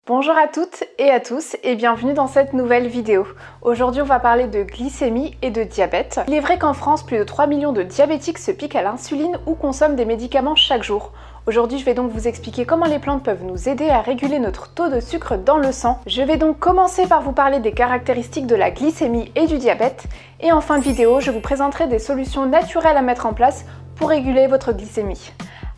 Bonjour à toutes et à tous et bienvenue dans cette nouvelle vidéo. Aujourd'hui on va parler de glycémie et de diabète. Il est vrai qu'en France, plus de 3 millions de diabétiques se piquent à l'insuline ou consomment des médicaments chaque jour. Aujourd'hui je vais donc vous expliquer comment les plantes peuvent nous aider à réguler notre taux de sucre dans le sang. Je vais donc commencer par vous parler des caractéristiques de la glycémie et du diabète et en fin de vidéo je vous présenterai des solutions naturelles à mettre en place pour réguler votre glycémie.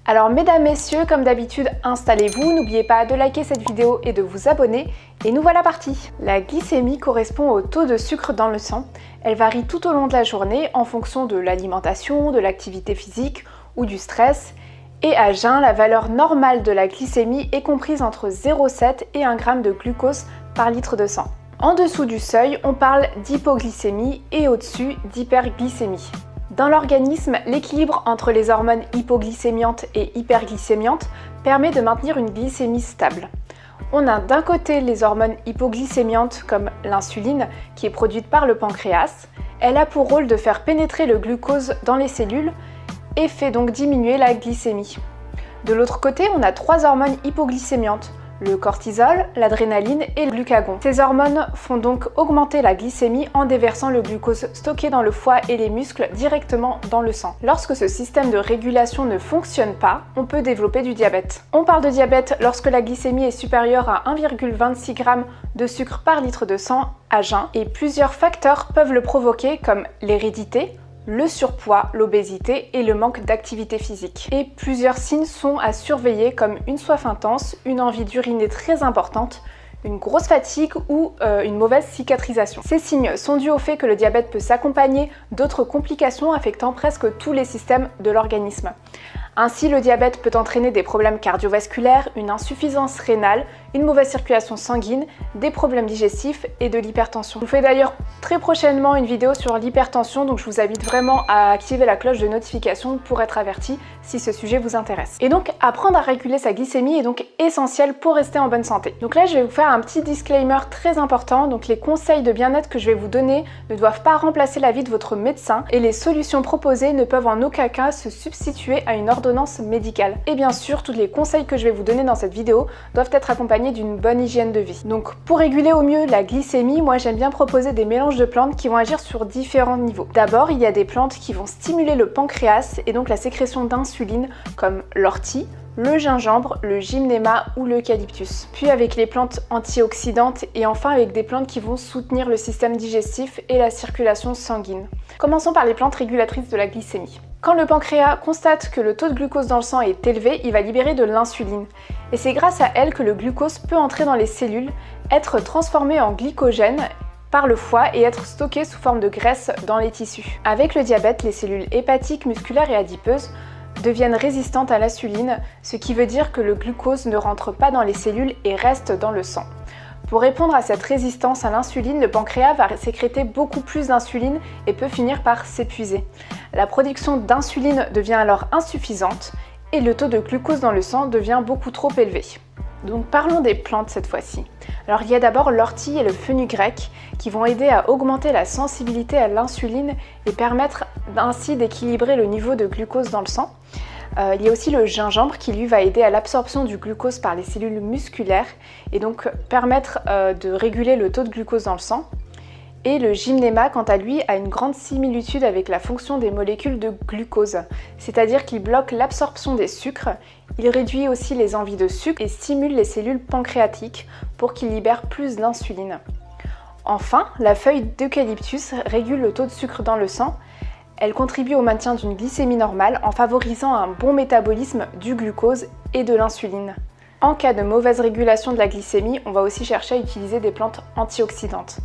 Alors mesdames, messieurs, comme d'habitude, installez-vous, n'oubliez pas de liker cette vidéo et de vous abonner, et nous voilà partis. La glycémie correspond au taux de sucre dans le sang. Elle varie tout au long de la journée en fonction de l'alimentation, de l'activité physique ou du stress. Et à jeun, la valeur normale de la glycémie est comprise entre 0,7 et 1 g de glucose par litre de sang. En dessous du seuil, on parle d'hypoglycémie et au-dessus d'hyperglycémie. Dans l'organisme, l'équilibre entre les hormones hypoglycémiantes et hyperglycémiantes permet de maintenir une glycémie stable. On a d'un côté les hormones hypoglycémiantes comme l'insuline qui est produite par le pancréas. Elle a pour rôle de faire pénétrer le glucose dans les cellules et fait donc diminuer la glycémie. De l'autre côté, on a trois hormones hypoglycémiantes, le cortisol, l'adrénaline et le glucagon. Ces hormones font donc augmenter la glycémie en déversant le glucose stocké dans le foie et les muscles directement dans le sang. Lorsque ce système de régulation ne fonctionne pas, on peut développer du diabète. On parle de diabète lorsque la glycémie est supérieure à 1,26 g de sucre par litre de sang à jeun et plusieurs facteurs peuvent le provoquer comme l'hérédité, le surpoids, l'obésité et le manque d'activité physique. Et plusieurs signes sont à surveiller comme une soif intense, une envie d'uriner très importante, une grosse fatigue ou une mauvaise cicatrisation. Ces signes sont dus au fait que le diabète peut s'accompagner d'autres complications affectant presque tous les systèmes de l'organisme. Ainsi, le diabète peut entraîner des problèmes cardiovasculaires, une insuffisance rénale, une mauvaise circulation sanguine, des problèmes digestifs et de l'hypertension. Je vous fais d'ailleurs très prochainement une vidéo sur l'hypertension, donc je vous invite vraiment à activer la cloche de notification pour être averti si ce sujet vous intéresse. Et donc, apprendre à réguler sa glycémie est donc essentiel pour rester en bonne santé. Donc là, je vais vous faire un petit disclaimer très important. Donc les conseils de bien-être que je vais vous donner ne doivent pas remplacer l'avis de votre médecin et les solutions proposées ne peuvent en aucun cas se substituer à une ordonnance médicale. Et bien sûr, tous les conseils que je vais vous donner dans cette vidéo doivent être accompagnés d'une bonne hygiène de vie. Donc pour réguler au mieux la glycémie, moi j'aime bien proposer des mélanges de plantes qui vont agir sur différents niveaux. D'abord, il y a des plantes qui vont stimuler le pancréas et donc la sécrétion d'insuline comme l'ortie, le gingembre, le gymnéma ou l'eucalyptus. Puis avec les plantes antioxydantes et enfin avec des plantes qui vont soutenir le système digestif et la circulation sanguine. Commençons par les plantes régulatrices de la glycémie. Quand le pancréas constate que le taux de glucose dans le sang est élevé, il va libérer de l'insuline. Et c'est grâce à elle que le glucose peut entrer dans les cellules, être transformé en glycogène par le foie et être stocké sous forme de graisse dans les tissus. Avec le diabète, les cellules hépatiques, musculaires et adipeuses deviennent résistantes à l'insuline, ce qui veut dire que le glucose ne rentre pas dans les cellules et reste dans le sang. Pour répondre à cette résistance à l'insuline, le pancréas va sécréter beaucoup plus d'insuline et peut finir par s'épuiser. La production d'insuline devient alors insuffisante et le taux de glucose dans le sang devient beaucoup trop élevé. Donc parlons des plantes cette fois-ci. Alors il y a d'abord l'ortie et le fenugrec qui vont aider à augmenter la sensibilité à l'insuline et permettre ainsi d'équilibrer le niveau de glucose dans le sang. Il y a aussi le gingembre qui lui va aider à l'absorption du glucose par les cellules musculaires et donc permettre de réguler le taux de glucose dans le sang. Et le gymnéma, quant à lui, a une grande similitude avec la fonction des molécules de glucose, c'est-à-dire qu'il bloque l'absorption des sucres, il réduit aussi les envies de sucre et stimule les cellules pancréatiques pour qu'ils libèrent plus d'insuline. Enfin, la feuille d'eucalyptus régule le taux de sucre dans le sang. Elle contribue au maintien d'une glycémie normale en favorisant un bon métabolisme du glucose et de l'insuline. En cas de mauvaise régulation de la glycémie, on va aussi chercher à utiliser des plantes antioxydantes.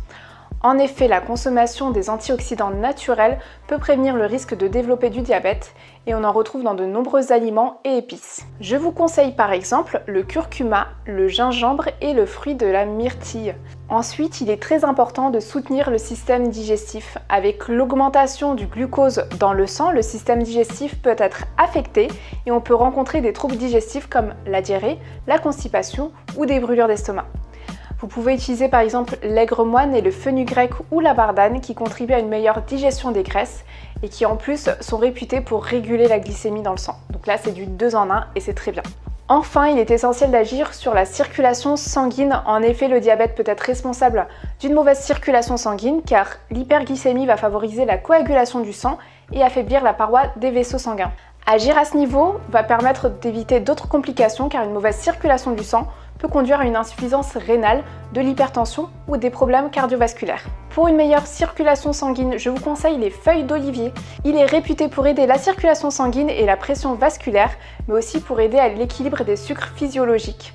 En effet, la consommation des antioxydants naturels peut prévenir le risque de développer du diabète et on en retrouve dans de nombreux aliments et épices. Je vous conseille par exemple le curcuma, le gingembre et le fruit de la myrtille. Ensuite, il est très important de soutenir le système digestif. Avec l'augmentation du glucose dans le sang, le système digestif peut être affecté et on peut rencontrer des troubles digestifs comme la diarrhée, la constipation ou des brûlures d'estomac. Vous pouvez utiliser par exemple l'aigre moine et le fenugrec ou la bardane qui contribuent à une meilleure digestion des graisses et qui en plus sont réputés pour réguler la glycémie dans le sang. Donc là c'est du 2 en 1 et c'est très bien. Enfin, il est essentiel d'agir sur la circulation sanguine. En effet, le diabète peut être responsable d'une mauvaise circulation sanguine car l'hyperglycémie va favoriser la coagulation du sang et affaiblir la paroi des vaisseaux sanguins. Agir à ce niveau va permettre d'éviter d'autres complications car une mauvaise circulation du sang peut conduire à une insuffisance rénale, de l'hypertension ou des problèmes cardiovasculaires. Pour une meilleure circulation sanguine, je vous conseille les feuilles d'olivier. Il est réputé pour aider la circulation sanguine et la pression vasculaire, mais aussi pour aider à l'équilibre des sucres physiologiques.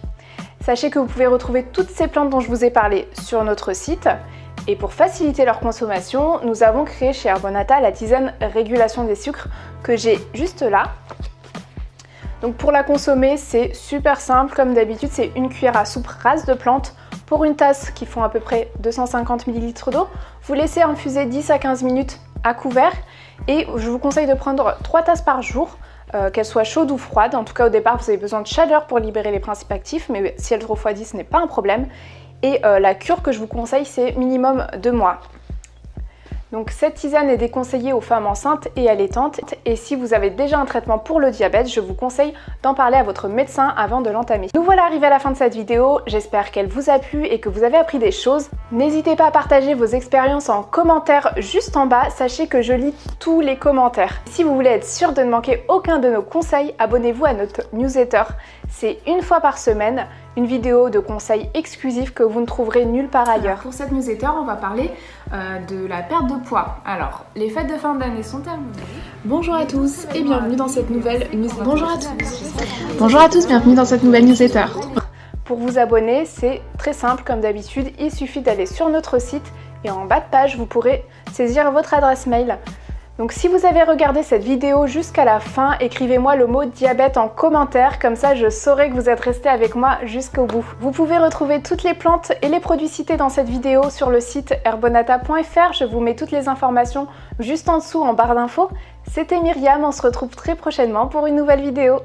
Sachez que vous pouvez retrouver toutes ces plantes dont je vous ai parlé sur notre site. Et pour faciliter leur consommation, nous avons créé chez Herbonata la tisane régulation des sucres que j'ai juste là. Donc pour la consommer, c'est super simple. Comme d'habitude, c'est une cuillère à soupe rase de plantes pour une tasse qui font à peu près 250 ml d'eau. Vous laissez infuser 10 à 15 minutes à couvert et je vous conseille de prendre 3 tasses par jour, qu'elles soient chaudes ou froides. En tout cas, au départ, vous avez besoin de chaleur pour libérer les principes actifs, mais si elles refroidissent, ce n'est pas un problème. Et la cure que je vous conseille, c'est minimum 2 mois. Donc cette tisane est déconseillée aux femmes enceintes et allaitantes. Et si vous avez déjà un traitement pour le diabète, je vous conseille d'en parler à votre médecin avant de l'entamer. Nous voilà arrivés à la fin de cette vidéo. J'espère qu'elle vous a plu et que vous avez appris des choses. N'hésitez pas à partager vos expériences en commentaire juste en bas. Sachez que je lis tous les commentaires. Si vous voulez être sûr de ne manquer aucun de nos conseils, abonnez-vous à notre newsletter. C'est une fois par semaine, une vidéo de conseils exclusifs que vous ne trouverez nulle part ailleurs. Alors, pour cette newsletter, on va parler de la perte de poids. Alors, les fêtes de fin d'année sont terminées. Bonjour à tous et bienvenue dans cette nouvelle newsletter. Bonjour à tous, bienvenue dans cette nouvelle newsletter. Pour vous abonner, c'est très simple comme d'habitude. Il suffit d'aller sur notre site et en bas de page, vous pourrez saisir votre adresse mail. Donc si vous avez regardé cette vidéo jusqu'à la fin, écrivez-moi le mot diabète en commentaire, comme ça je saurai que vous êtes resté avec moi jusqu'au bout. Vous pouvez retrouver toutes les plantes et les produits cités dans cette vidéo sur le site herbonata.fr, je vous mets toutes les informations juste en dessous en barre d'infos. C'était Myriam, on se retrouve très prochainement pour une nouvelle vidéo.